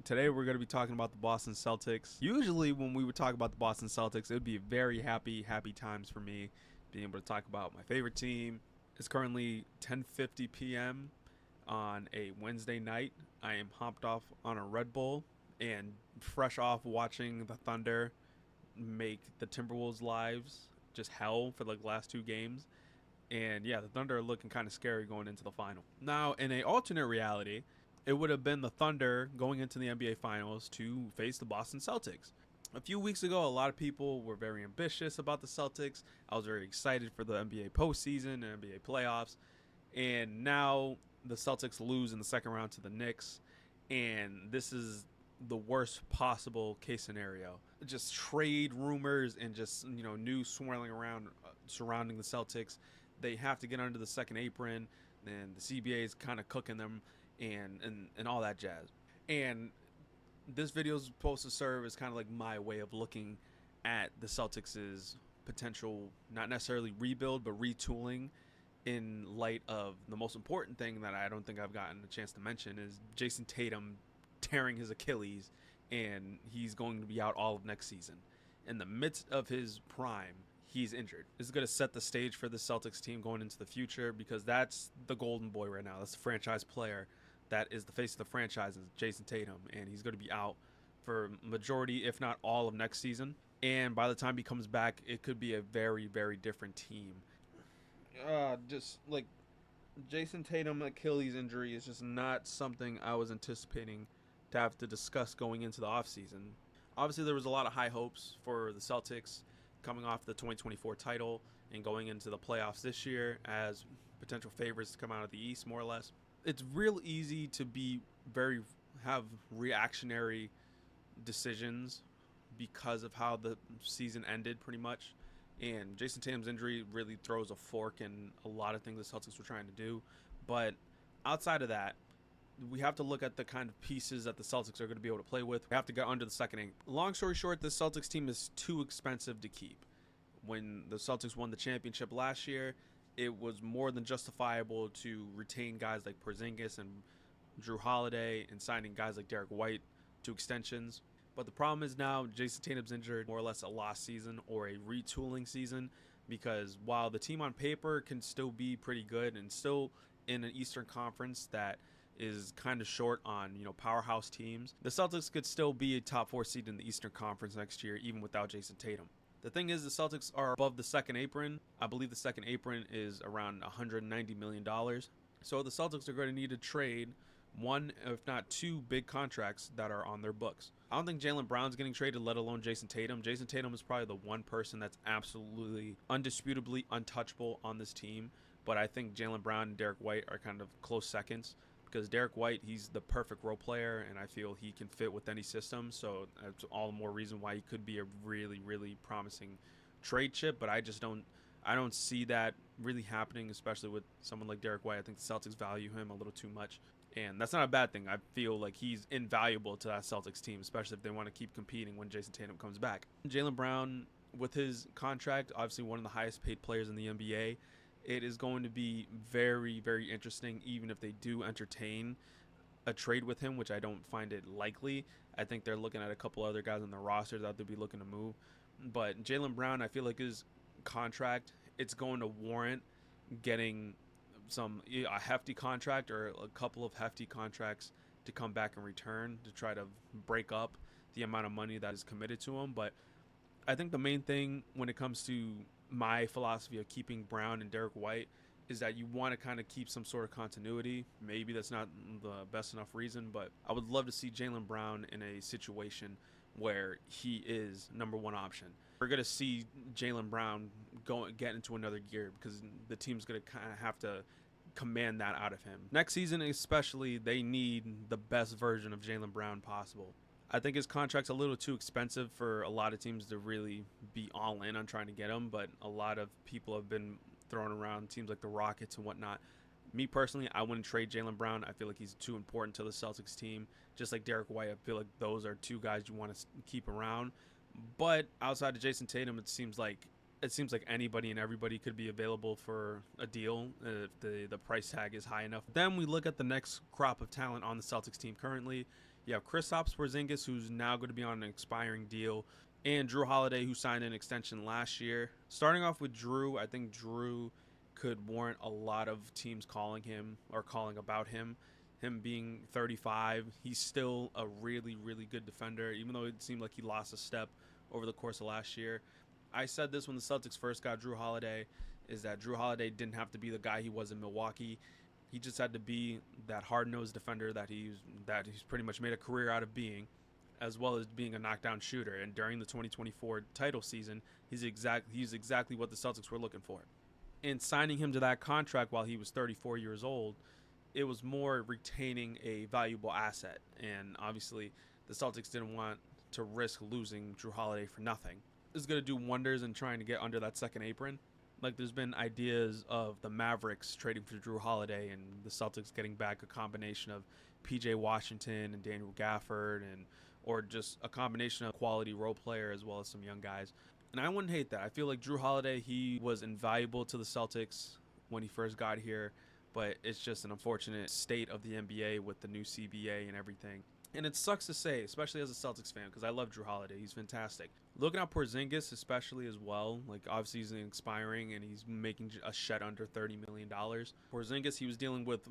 Today we're going to be talking about the Boston Celtics. Usually when we would talk about the Boston Celtics, it would be very happy times for me being able to talk about my favorite team. It's currently 10:50 p.m. on a Wednesday night. I am hopped off on a Red Bull and fresh off watching the Thunder make the Timberwolves' lives just hell for like the last two games. And yeah, the Thunder are looking kind of scary going into the final. Now, in an alternate reality, it would have been the Thunder going into the NBA Finals to face the Boston Celtics. A few weeks ago, a lot of people were very ambitious about the Celtics. I was very excited for the NBA postseason and NBA playoffs. And now the Celtics lose in the second round to the Knicks. And this is the worst possible case scenario. Just trade rumors and just, news swirling around surrounding the Celtics. They have to get under the second apron, and the CBA is kind of cooking them and all that jazz. And this video is supposed to serve as kind of like my way of looking at the Celtics' potential, not necessarily rebuild, but retooling in light of the most important thing that I don't think I've gotten a chance to mention is Jayson Tatum tearing his Achilles, and he's going to be out all of next season. In the midst of his prime, he's injured. This is going to set the stage for the Celtics team going into the future because that's the golden boy right now. That's the franchise player. That is the face of the franchise, is Jayson Tatum, and he's going to be out for majority, if not all, of next season. And by the time he comes back, it could be a very, very different team. Just like Jayson Tatum Achilles injury is just not something I was anticipating to have to discuss going into the offseason. Obviously, there was a lot of high hopes for the Celtics coming off the 2024 title and going into the playoffs this year as potential favorites to come out of the East, more or less. It's real easy to have reactionary decisions because of how the season ended, pretty much. And Jayson Tatum's injury really throws a fork in a lot of things the Celtics were trying to do. But outside of that, we have to look at the kind of pieces that the Celtics are going to be able to play with. We have to get under the second ink. Long story short, the Celtics team is too expensive to keep. When the Celtics won the championship last year, it was more than justifiable to retain guys like Porzingis and Drew Holiday and signing guys like Derek White to extensions. But the problem is now Jayson Tatum's injured, more or less a lost season or a retooling season, because while the team on paper can still be pretty good and still in an Eastern Conference that is kind of short on, powerhouse teams, the Celtics could still be a top 4 seed in the Eastern Conference next year, even without Jayson Tatum. The thing is, the Celtics are above the second apron. I believe the second apron is around $190 million. So the Celtics are going to need to trade one, if not two, big contracts that are on their books. I don't think Jaylen Brown's getting traded, let alone Jayson Tatum. Jayson Tatum is probably the one person that's absolutely, undisputably untouchable on this team. But I think Jaylen Brown and Derek White are kind of close seconds. Because Derek White, he's the perfect role player, and I feel he can fit with any system. So that's all the more reason why he could be a really, really promising trade chip. But I don't see that really happening, especially with someone like Derek White. I think the Celtics value him a little too much. And that's not a bad thing. I feel like he's invaluable to that Celtics team, especially if they want to keep competing when Jayson Tatum comes back. Jaylen Brown, with his contract, obviously one of the highest paid players in the NBA, it is going to be very, very interesting, even if they do entertain a trade with him, which I don't find it likely. I think they're looking at a couple other guys on the roster that they'll be looking to move. But Jaylen Brown, I feel like his contract, it's going to warrant getting a hefty contract or a couple of hefty contracts to come back and return to try to break up the amount of money that is committed to him. But I think the main thing when it comes to my philosophy of keeping Brown and Derek White is that you want to kind of keep some sort of continuity. Maybe that's not the best enough reason, but I would love to see Jaylen Brown in a situation where he is number one option. We're going to see Jaylen Brown get into another gear because the team's going to kind of have to command that out of him. Next season especially, they need the best version of Jaylen Brown possible. I think his contract's a little too expensive for a lot of teams to really be all in on trying to get him, but a lot of people have been throwing around teams like the Rockets and whatnot. Me personally, I wouldn't trade Jaylen Brown. I feel like he's too important to the Celtics team. Just like Derek White, I feel like those are two guys you want to keep around. But outside of Jayson Tatum, it seems like anybody and everybody could be available for a deal if the price tag is high enough. Then we look at the next crop of talent on the Celtics team currently. You have Kristaps Porzingis, who's now going to be on an expiring deal, and Drew Holiday, who signed an extension last year. Starting off with Drew, I think Drew could warrant a lot of teams calling him or calling about him. Him being 35, he's still a really, really good defender, even though it seemed like he lost a step over the course of last year. I said this when the Celtics first got Drew Holiday, is that Drew Holiday didn't have to be the guy he was in Milwaukee. He just had to be that hard-nosed defender that he's pretty much made a career out of being, as well as being a knockdown shooter. And during the 2024 title season, he's exactly what the Celtics were looking for. And signing him to that contract while he was 34 years old, it was more retaining a valuable asset. And obviously, the Celtics didn't want to risk losing Drew Holiday for nothing. This is going to do wonders in trying to get under that second apron. Like, there's been ideas of the Mavericks trading for Drew Holiday and the Celtics getting back a combination of PJ Washington and Daniel Gafford, or just a combination of quality role player as well as some young guys. And I wouldn't hate that. I feel like Drew Holiday, he was invaluable to the Celtics when he first got here, but it's just an unfortunate state of the NBA with the new CBA and everything. And it sucks to say, especially as a Celtics fan, because I love Drew Holiday. He's fantastic. Looking at Porzingis especially as well, like obviously he's expiring and he's making a shed under $30 million. Porzingis, he was dealing with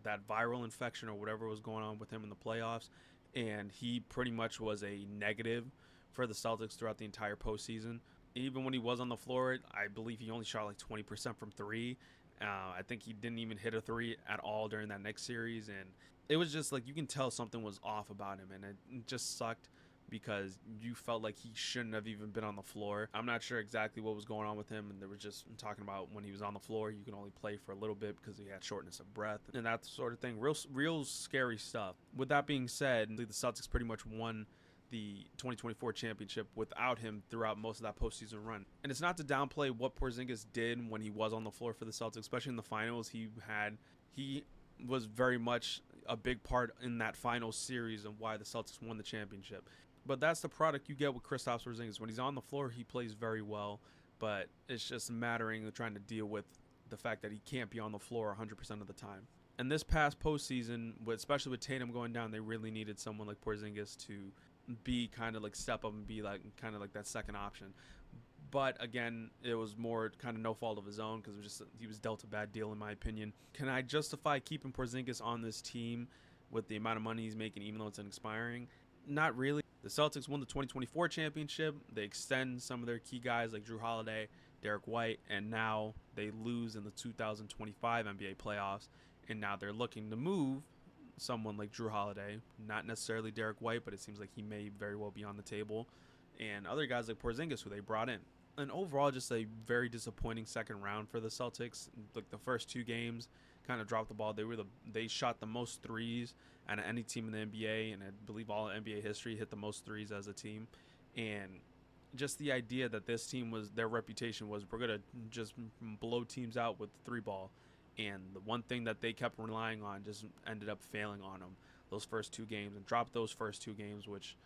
that viral infection or whatever was going on with him in the playoffs, and he pretty much was a negative for the Celtics throughout the entire postseason. Even when he was on the floor, I believe he only shot like 20% from three. I think he didn't even hit a three at all during that next series, and it was just like you can tell something was off about him, and it just sucked because you felt like he shouldn't have even been on the floor. I'm not sure exactly what was going on with him, and they were just talking about when he was on the floor, you can only play for a little bit because he had shortness of breath and that sort of thing. Real scary stuff. With that being said, the Celtics pretty much won the 2024 championship without him throughout most of that postseason run. And it's not to downplay what Porzingis did when he was on the floor for the Celtics, especially in the finals. He was very much a big part in that final series and why the Celtics won the championship. But that's the product you get with Kristaps Porzingis. When he's on the floor, he plays very well, but it's just mattering of trying to deal with the fact that he can't be on the floor 100% of the time. And this past postseason, especially with Tatum going down, they really needed someone like Porzingis to be kind of like step up and be like kind of like that second option. But again, it was more kind of no fault of his own because he was dealt a bad deal in my opinion. Can I justify keeping Porzingis on this team with the amount of money he's making even though it's expiring? Not really. The Celtics won the 2024 championship. They extend some of their key guys like Drew Holiday, Derek White, and now they lose in the 2025 NBA playoffs. And now they're looking to move someone like Drew Holiday, not necessarily Derek White, but it seems like he may very well be on the table, and other guys like Porzingis who they brought in. And overall, just a very disappointing second round for the Celtics. Like the first two games, kind of dropped the ball. They shot the most threes out of any team in the NBA, and I believe all NBA history hit the most threes as a team. And just the idea that this team their reputation was we're gonna just blow teams out with the three ball, and the one thing that they kept relying on just ended up failing on them those first two games, and dropped those first two games, which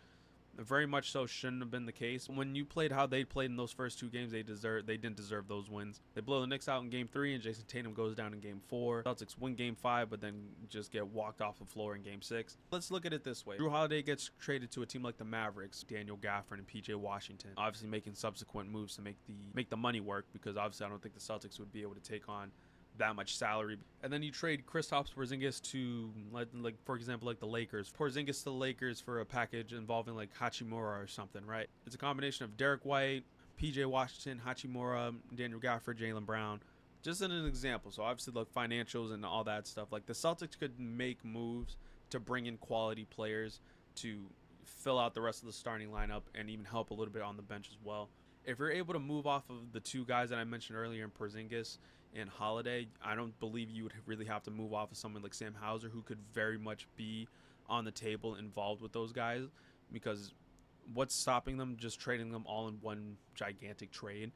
very much so shouldn't have been the case. When you played how they played in those first two games, they didn't deserve those wins. They blow the Knicks out in game 3, and Jayson Tatum goes down in game 4. Celtics win game 5, but then just get walked off the floor in game 6. Let's look at it this way. Drew Holiday gets traded to a team like the Mavericks, Daniel Gafford and PJ Washington, obviously making subsequent moves to make the money work, because obviously I don't think the Celtics would be able to take on that much salary. And then you trade Kristaps Porzingis to like for example like the Lakers. Porzingis to the Lakers for a package involving like Hachimura or something, right? It's a combination of Derek White, PJ Washington, Hachimura, Daniel Gafford, Jaylen Brown. Just as an example. So obviously like financials and all that stuff. Like the Celtics could make moves to bring in quality players to fill out the rest of the starting lineup and even help a little bit on the bench as well. If you're able to move off of the two guys that I mentioned earlier in Porzingis and Holiday, I don't believe you would really have to move off of someone like Sam Hauser, who could very much be on the table involved with those guys, because what's stopping them just trading them all in one gigantic trade?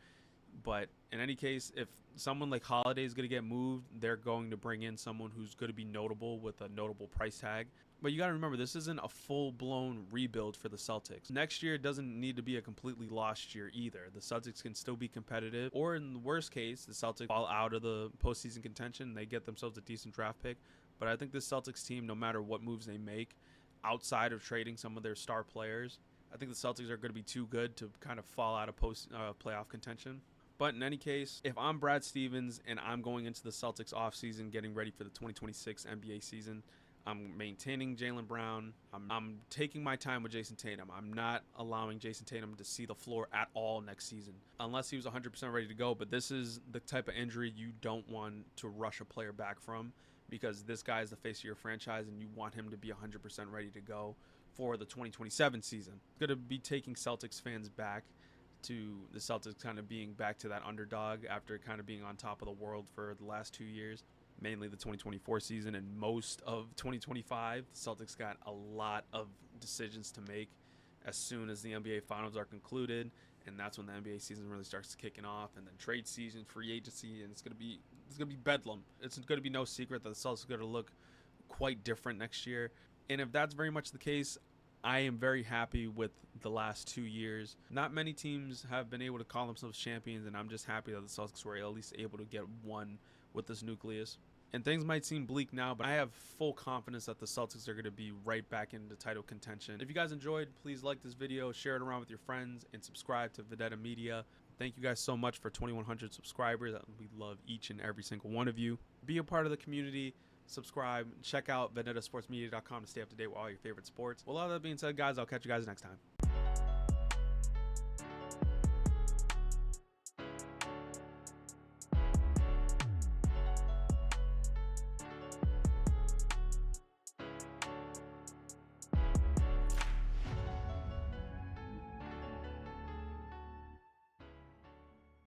But in any case, if someone like Holiday is going to get moved, they're going to bring in someone who's going to be notable with a notable price tag. But you got to remember, this isn't a full-blown rebuild for the Celtics. Next year doesn't need to be a completely lost year either. The Celtics can still be competitive, or in the worst case, the Celtics fall out of the postseason contention. They get themselves a decent draft pick. But I think this Celtics team, no matter what moves they make, outside of trading some of their star players. I think the Celtics are going to be too good to kind of fall out of playoff contention. But in any case, if I'm Brad Stevens and I'm going into the Celtics offseason getting ready for the 2026 NBA season, I'm maintaining Jaylen Brown. I'm taking my time with Jayson Tatum. I'm not allowing Jayson Tatum to see the floor at all next season unless he was 100% ready to go. But this is the type of injury you don't want to rush a player back from, because this guy is the face of your franchise and you want him to be 100% ready to go for the 2027 season. It's going to be taking Celtics fans back to the Celtics kind of being back to that underdog after kind of being on top of the world for the last 2 years. Mainly the 2024 season and most of 2025. The Celtics got a lot of decisions to make as soon as the NBA Finals are concluded, and that's when the NBA season really starts kicking off. And then trade season, free agency, and it's gonna be bedlam. It's gonna be no secret that the Celtics are gonna look quite different next year. And if that's very much the case, I am very happy with the last 2 years. Not many teams have been able to call themselves champions, and I'm just happy that the Celtics were at least able to get one with this nucleus. And things might seem bleak now, but I have full confidence that the Celtics are going to be right back into title contention. If you guys enjoyed, please like this video, share it around with your friends, and subscribe to Vendetta Media. Thank you guys so much for 2,100 subscribers. We love each and every single one of you. Be a part of the community. Subscribe. Check out VendettaSportsMedia.com to stay up to date with all your favorite sports. With all that being said, guys, I'll catch you guys next time.